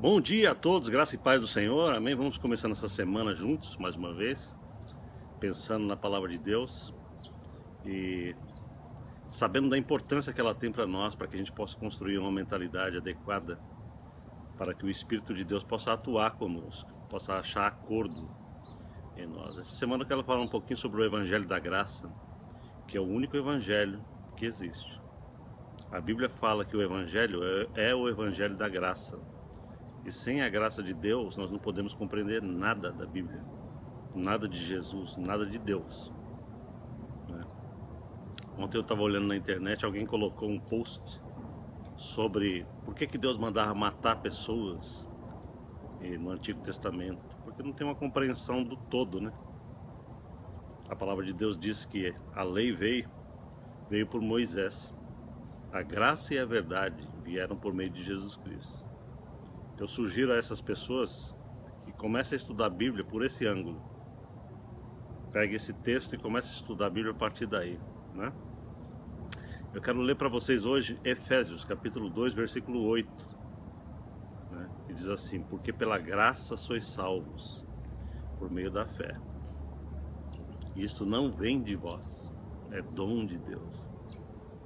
Bom dia a todos, graça e paz do Senhor, amém? Vamos começando essa semana juntos, mais uma vez, pensando na palavra de Deus e sabendo da importância que ela tem para nós, para que a gente possa construir uma mentalidade adequada, para que o Espírito de Deus possa atuar conosco, possa achar acordo em nós. Essa semana eu quero falar um pouquinho sobre o Evangelho da Graça, que é o único Evangelho que existe. A Bíblia fala que o Evangelho é o Evangelho da Graça. E sem a graça de Deus, nós não podemos compreender nada da Bíblia, nada de Jesus, nada de Deus, né? Ontem eu estava olhando na internet, alguém colocou um post sobre por que Deus mandava matar pessoas no Antigo Testamento. Porque não tem uma compreensão do todo, né? A palavra de Deus diz que a lei veio por Moisés. A graça e a verdade vieram por meio de Jesus Cristo. Eu sugiro a essas pessoas que comecem a estudar a Bíblia por esse ângulo. Pegue esse texto e comece a estudar a Bíblia a partir daí, né? Eu quero ler para vocês hoje Efésios, capítulo 2, versículo 8, né? Que diz assim: porque pela graça sois salvos, por meio da fé. Isto não vem de vós, é dom de Deus.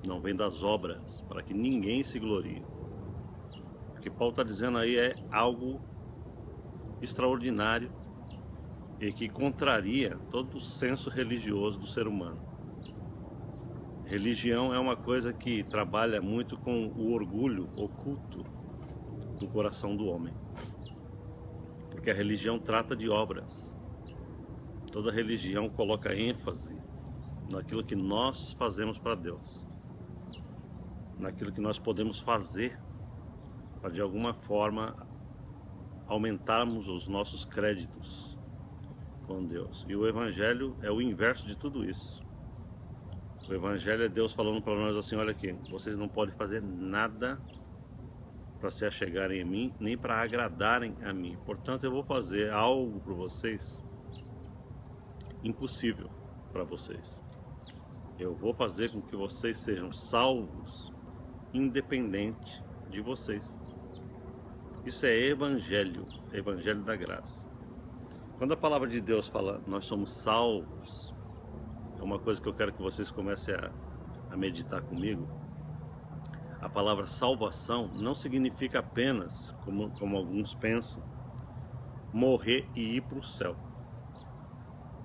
Não vem das obras, para que ninguém se glorie. O que Paulo está dizendo aí é algo extraordinário e que contraria todo o senso religioso do ser humano. Religião é uma coisa que trabalha muito com o orgulho oculto do coração do homem, porque a religião trata de obras. Toda religião coloca ênfase naquilo que nós fazemos para Deus, naquilo que nós podemos fazer para de alguma forma aumentarmos os nossos créditos com Deus. E o Evangelho é o inverso de tudo isso. O Evangelho é Deus falando para nós assim: olha aqui, vocês não podem fazer nada para se achegarem a mim, nem para agradarem a mim. Portanto, eu vou fazer algo para vocês impossível para vocês. Eu vou fazer com que vocês sejam salvos independente de vocês. Isso é Evangelho, Evangelho da Graça. Quando a palavra de Deus fala nós somos salvos, é uma coisa que eu quero que vocês comecem a meditar comigo. A palavra salvação não significa apenas, como alguns pensam, morrer e ir para o céu.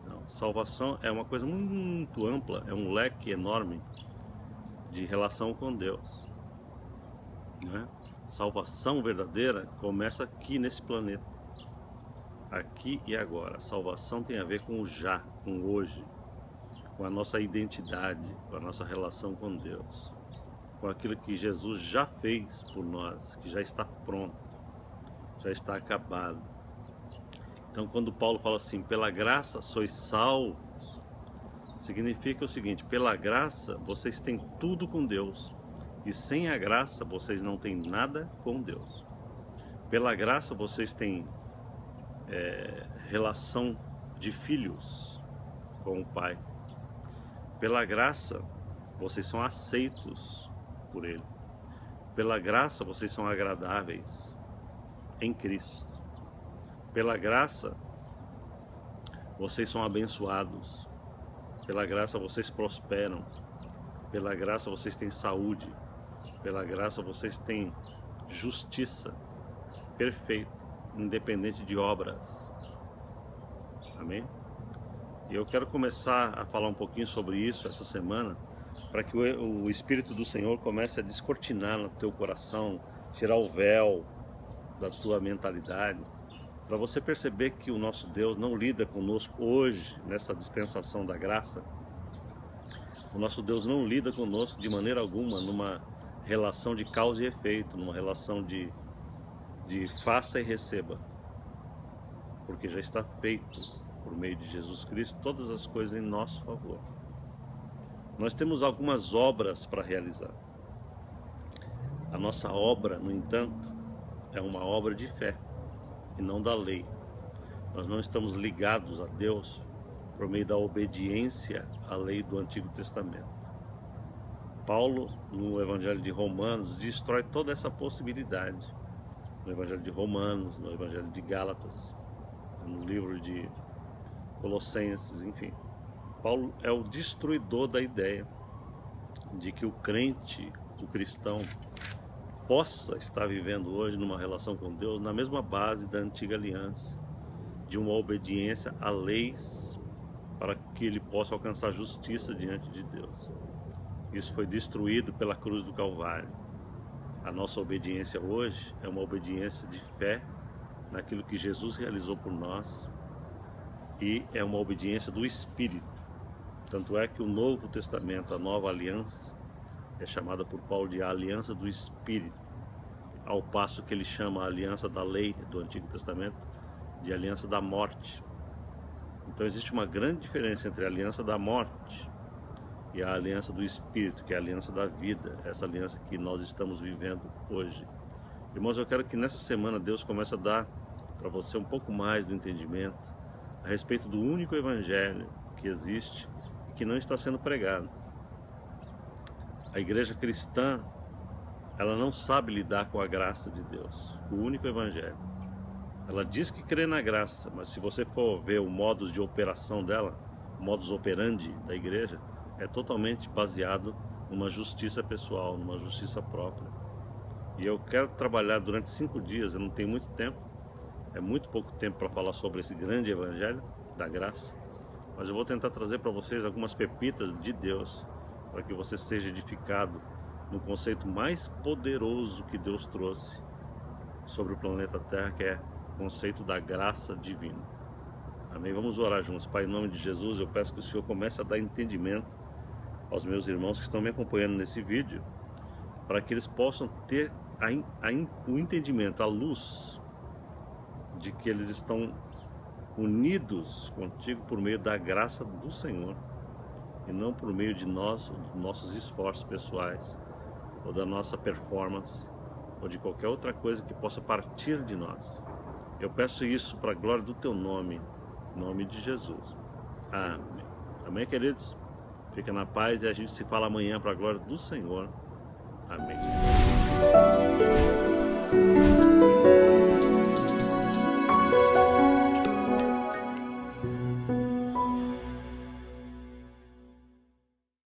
Não, salvação é uma coisa muito ampla, é um leque enorme de relação com Deus, né? Salvação verdadeira começa aqui nesse planeta, aqui e agora. A salvação tem a ver com o já, com o hoje, com a nossa identidade, com a nossa relação com Deus, com aquilo que Jesus já fez por nós, que já está pronto, já está acabado. Então, quando Paulo fala assim, pela graça sois salvos, significa o seguinte: pela graça vocês têm tudo com Deus. E sem a graça vocês não têm nada com Deus. Pela graça vocês têm relação de filhos com o Pai. Pela graça vocês são aceitos por Ele. Pela graça vocês são agradáveis em Cristo. Pela graça vocês são abençoados. Pela graça vocês prosperam. Pela graça vocês têm saúde. Pela graça vocês têm justiça perfeita, independente de obras. Amém? E eu quero começar a falar um pouquinho sobre isso essa semana, para que o Espírito do Senhor comece a descortinar no teu coração, tirar o véu da tua mentalidade, para você perceber que o nosso Deus não lida conosco hoje, nessa dispensação da graça. O nosso Deus não lida conosco de maneira alguma numa relação de causa e efeito, numa relação de faça e receba, porque já está feito por meio de Jesus Cristo todas as coisas em nosso favor. Nós temos algumas obras para realizar. A nossa obra, no entanto, é uma obra de fé e não da lei. Nós não estamos ligados a Deus por meio da obediência à lei do Antigo Testamento. Paulo, no Evangelho de Romanos, destrói toda essa possibilidade no Evangelho de Romanos, no Evangelho de Gálatas, no livro de Colossenses, enfim. Paulo é o destruidor da ideia de que o crente, o cristão, possa estar vivendo hoje numa relação com Deus na mesma base da antiga aliança, de uma obediência a leis para que ele possa alcançar justiça diante de Deus. Isso foi destruído pela cruz do Calvário. A nossa obediência hoje é uma obediência de fé naquilo que Jesus realizou por nós e é uma obediência do Espírito. Tanto é que o Novo Testamento, a Nova Aliança, é chamada por Paulo de a Aliança do Espírito, ao passo que ele chama a Aliança da Lei do Antigo Testamento de Aliança da Morte. Então existe uma grande diferença entre a Aliança da Morte e a Aliança do Espírito, que é a Aliança da Vida, essa aliança que nós estamos vivendo hoje. Irmãos, eu quero que nessa semana Deus comece a dar para você um pouco mais do entendimento a respeito do único Evangelho que existe e que não está sendo pregado. A igreja cristã, ela não sabe lidar com a graça de Deus, o único Evangelho. Ela diz que crê na graça, mas se você for ver o modus de operação dela, o modus operandi da igreja, é totalmente baseado numa justiça pessoal, numa justiça própria. E eu quero trabalhar durante 5 dias, eu não tenho muito tempo, é muito pouco tempo para falar sobre esse grande Evangelho da graça, mas eu vou tentar trazer para vocês algumas pepitas de Deus, para que você seja edificado no conceito mais poderoso que Deus trouxe sobre o planeta Terra, que é o conceito da graça divina. Amém? Vamos orar juntos. Pai, em nome de Jesus, eu peço que o Senhor comece a dar entendimento aos meus irmãos que estão me acompanhando nesse vídeo, para que eles possam ter o entendimento, a luz de que eles estão unidos contigo por meio da graça do Senhor e não por meio de nós, dos nossos esforços pessoais ou da nossa performance ou de qualquer outra coisa que possa partir de nós. Eu peço isso para a glória do teu nome, em nome de Jesus. Amém. Amém, queridos? Fica na paz e a gente se fala amanhã para a glória do Senhor. Amém.